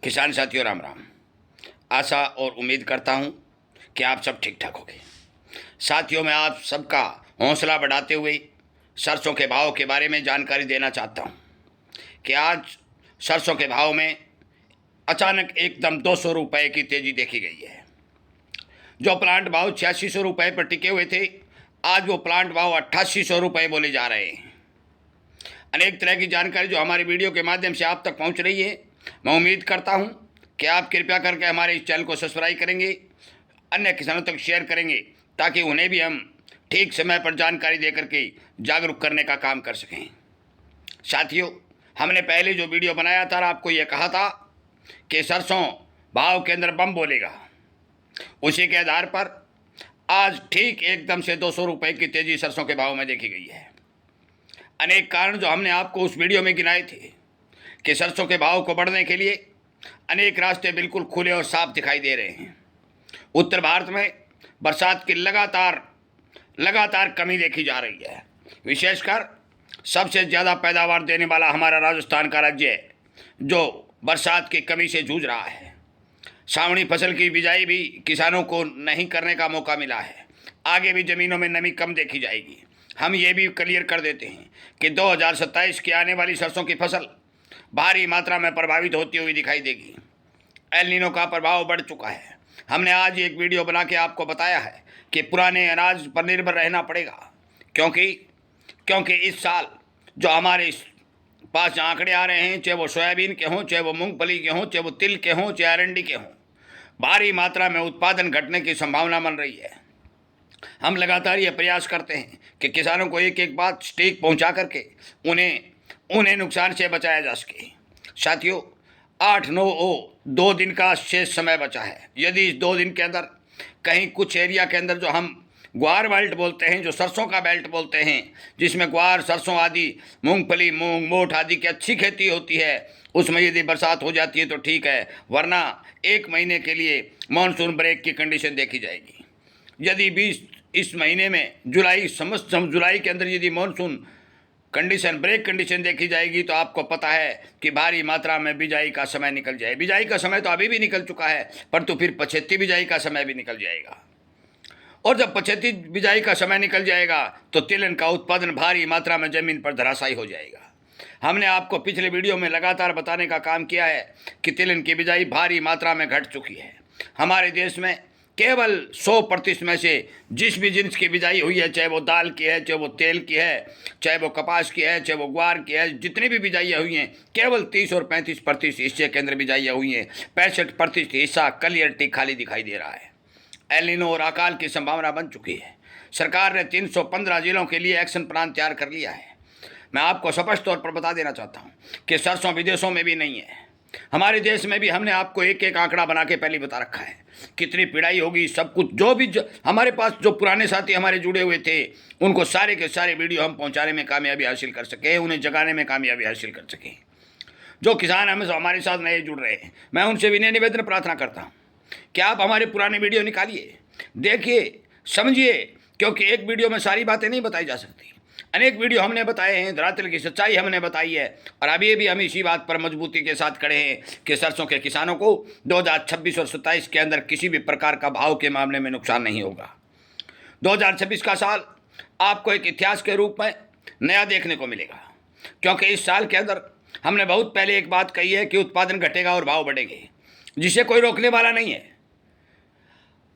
किसान साथियों राम राम। आशा और उम्मीद करता हूँ कि आप सब ठीक ठाक होंगे। साथियों, मैं आप सबका हौसला बढ़ाते हुए सरसों के भाव के बारे में जानकारी देना चाहता हूँ कि आज सरसों के भाव में अचानक एकदम 200 रुपये की तेज़ी देखी गई है। जो प्लांट भाव 8600 रुपये पर टिके हुए थे, आज वो प्लांट भाव 8800 रुपये बोले जा रहे हैं। अनेक तरह की जानकारी जो हमारी वीडियो के माध्यम से आप तक पहुंच रही है, मैं उम्मीद करता हूं कि आप कृपया करके हमारे इस चैनल को सब्सक्राइब करेंगे, अन्य किसानों तक शेयर करेंगे, ताकि उन्हें भी हम ठीक समय पर जानकारी दे करके जागरूक करने का काम कर सकें। साथियों, हमने पहले जो वीडियो बनाया था, आपको ये कहा था कि सरसों भाव के अंदर बम बोलेगा। उसी के आधार पर आज ठीक एकदम से 200 रुपये की तेज़ी सरसों के भाव में देखी गई है। अनेक कारण जो हमने आपको उस वीडियो में गिनाए थे कि सरसों के भाव को बढ़ने के लिए अनेक रास्ते बिल्कुल खुले और साफ दिखाई दे रहे हैं। उत्तर भारत में बरसात की लगातार कमी देखी जा रही है। विशेषकर सबसे ज़्यादा पैदावार देने वाला हमारा राजस्थान का राज्य है, जो बरसात की कमी से जूझ रहा है। सावनी फसल की बिजाई भी किसानों को नहीं करने का मौका मिला है। आगे भी ज़मीनों में नमी कम देखी जाएगी। हम ये भी क्लियर कर देते हैं कि 2027 की आने वाली सरसों की फसल भारी मात्रा में प्रभावित होती हुई दिखाई देगी। एल नीनो का प्रभाव बढ़ चुका है। हमने आज एक वीडियो बना के आपको बताया है कि पुराने अनाज पर निर्भर रहना पड़ेगा, क्योंकि इस साल जो हमारे पास आंकड़े आ रहे हैं, चाहे वो सोयाबीन के हों, चाहे वो मूंगफली के हों, चाहे वो तिल के हों, चाहे अरंडी के हों, भारी मात्रा में उत्पादन घटने की संभावना बन रही है। हम लगातार ये प्रयास करते हैं कि किसानों को एक एक बात स्टीक पहुंचा करके उन्हें नुकसान से बचाया जा सके। साथियों, 2 दिन का शेष समय बचा है। यदि इस 2 दिन के अंदर कहीं कुछ एरिया के अंदर जो हम ग्वार बेल्ट बोलते हैं, जो सरसों का बेल्ट बोलते हैं, जिसमें ग्वार, सरसों आदि, मूंगफली, मूंग, मोठ आदि की अच्छी खेती होती है, उसमें यदि बरसात हो जाती है तो ठीक है, वरना 1 महीने के लिए मानसून ब्रेक की कंडीशन देखी जाएगी। यदि इस महीने में जुलाई के अंदर यदि मानसून ब्रेक कंडीशन देखी जाएगी तो आपको पता है कि भारी मात्रा में बिजाई का समय निकल जाए। बिजाई का समय तो अभी भी निकल चुका है, परंतु फिर पछेती बिजाई का समय भी निकल जाएगा। और जब पछेती बिजाई का समय निकल जाएगा तो तिलहन का उत्पादन भारी मात्रा में जमीन पर धराशायी हो जाएगा। हमने आपको पिछले वीडियो में लगातार बताने का काम किया है कि तिलहन की बिजाई भारी मात्रा में घट चुकी है। हमारे देश में केवल 100% में से जिस भी जिन्स की बिजाई हुई है, चाहे वो दाल की है, चाहे वो तेल की है, चाहे वो कपास की है, चाहे वो ग्वार की है, जितनी भी बिजाइयाँ हुई हैं, केवल 30 और 35% हिस्से के अंदर बिजाइयाँ हुई हैं। 65% हिस्सा क्लियरिटी खाली दिखाई दे रहा है। एल नीनो और अकाल की संभावना बन चुकी है। सरकार ने 315 जिलों के लिए एक्शन प्लान तैयार कर लिया है। मैं आपको स्पष्ट तौर पर बता देना चाहता हूँ कि सरसों विदेशों में भी नहीं है, हमारे देश में भी हमने आपको एक एक आंकड़ा बना के पहले बता रखा है। कितनी पिड़ाई होगी, सब कुछ हमारे पास जो पुराने साथी हमारे जुड़े हुए थे, उनको सारे के सारे वीडियो हम पहुंचाने में कामयाबी हासिल कर सके, उन्हें जगाने में कामयाबी हासिल कर सकें। जो किसान हमारे साथ नए जुड़ रहे हैं, मैं उनसे विनय निवेदन प्रार्थना करता हूँ कि आप हमारे पुराने वीडियो निकालिए, देखिए, समझिए, क्योंकि एक वीडियो में सारी बातें नहीं बताई जा सकती। अनेक वीडियो हमने बताए हैं, धरातल की सच्चाई हमने बताई है, और अभी भी हम इसी बात पर मजबूती के साथ खड़े हैं कि सरसों के किसानों को 2026 और 27 के अंदर किसी भी प्रकार का भाव के मामले में नुकसान नहीं होगा। 2026 का साल आपको एक इतिहास के रूप में नया देखने को मिलेगा, क्योंकि इस साल के अंदर हमने बहुत पहले एक बात कही है कि उत्पादन घटेगा और भाव बढ़ेंगे, जिसे कोई रोकने वाला नहीं है।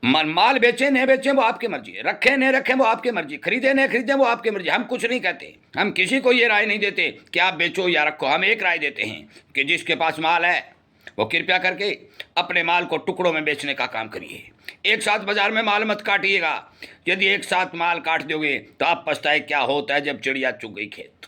माल बेचें नहीं बेचें वो आपकी मर्जी है, रखें नहीं रखें वो आपकी मर्जी, खरीदें नहीं खरीदें वो आपकी मर्जी। हम कुछ नहीं कहते, हम किसी को ये राय नहीं देते कि आप बेचो या रखो। हम एक राय देते हैं कि जिसके पास माल है वो कृपया करके अपने माल को टुकड़ों में बेचने का काम करिए। एक साथ बाजार में माल मत काटिएगा। यदि एक साथ माल काट दोगे तो आप पछताए क्या होता है जब चिड़िया चुग गई खेत।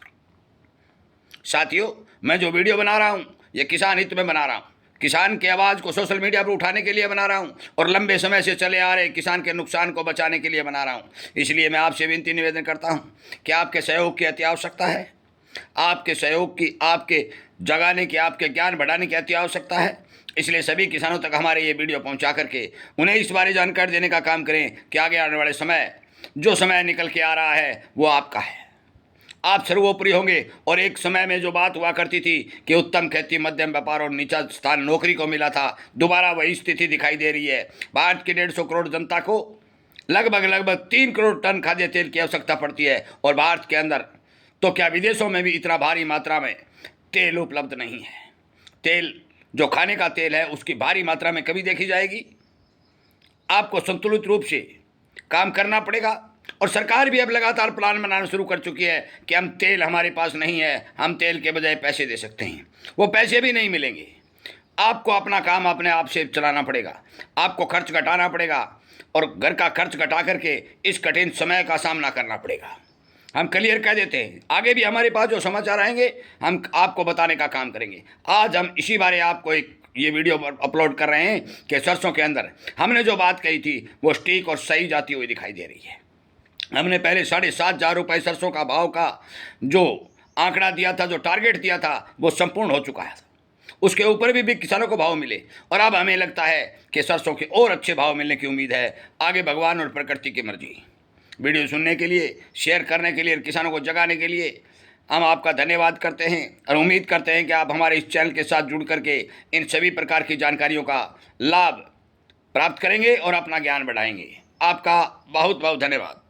साथियों, मैं जो वीडियो बना रहा हूँ ये किसान हित में बना रहा हूँ, किसान की आवाज़ को सोशल मीडिया पर उठाने के लिए बना रहा हूं, और लंबे समय से चले आ रहे किसान के नुकसान को बचाने के लिए बना रहा हूं। इसलिए मैं आपसे विनती निवेदन करता हूं कि आपके सहयोग की अति आवश्यकता है, आपके सहयोग की, आपके जगाने की, आपके ज्ञान बढ़ाने की अति आवश्यकता है। इसलिए सभी किसानों तक हमारे ये वीडियो पहुँचा करके उन्हें इस बारे जानकारी देने का काम करें कि आगे आने वाले समय जो समय निकल के आ रहा है वो आपका है, आप सर्वोपरि होंगे। और एक समय में जो बात हुआ करती थी कि उत्तम खेती, मध्यम व्यापार और नीचा स्थान नौकरी को मिला था, दोबारा वही स्थिति दिखाई दे रही है। भारत की 150 करोड़ जनता को लगभग 3 करोड़ टन खाद्य तेल की आवश्यकता पड़ती है, और भारत के अंदर तो क्या विदेशों में भी इतना भारी मात्रा में तेल उपलब्ध नहीं है। तेल जो खाने का तेल है उसकी भारी मात्रा में कमी देखी जाएगी। आपको संतुलित रूप से काम करना पड़ेगा। और सरकार भी अब लगातार प्लान बनाना शुरू कर चुकी है कि हम तेल हमारे पास नहीं है, हम तेल के बजाय पैसे दे सकते हैं। वो पैसे भी नहीं मिलेंगे। आपको अपना काम अपने आप से चलाना पड़ेगा, आपको खर्च घटाना पड़ेगा, और घर का खर्च घटा करके इस कठिन समय का सामना करना पड़ेगा। हम क्लियर कह देते हैं, आगे भी हमारे पास जो समाचार आएंगे हम आपको बताने का काम करेंगे। आज हम इसी बारे आपको एक ये वीडियो अपलोड कर रहे हैं कि सरसों के अंदर हमने जो बात कही थी वो ठीक और सही जाती हुई दिखाई दे रही है। हमने पहले 7,500 रुपये सरसों का भाव का जो आंकड़ा दिया था, जो टारगेट दिया था, वो संपूर्ण हो चुका है। उसके ऊपर भी किसानों को भाव मिले, और अब हमें लगता है कि सरसों के और अच्छे भाव मिलने की उम्मीद है। आगे भगवान और प्रकृति की मर्जी। वीडियो सुनने के लिए, शेयर करने के लिए और किसानों को जगाने के लिए हम आपका धन्यवाद करते हैं, और उम्मीद करते हैं कि आप हमारे इस चैनल के साथ जुड़ करके इन सभी प्रकार की जानकारियों का लाभ प्राप्त करेंगे और अपना ज्ञान बढ़ाएंगे। आपका बहुत बहुत धन्यवाद।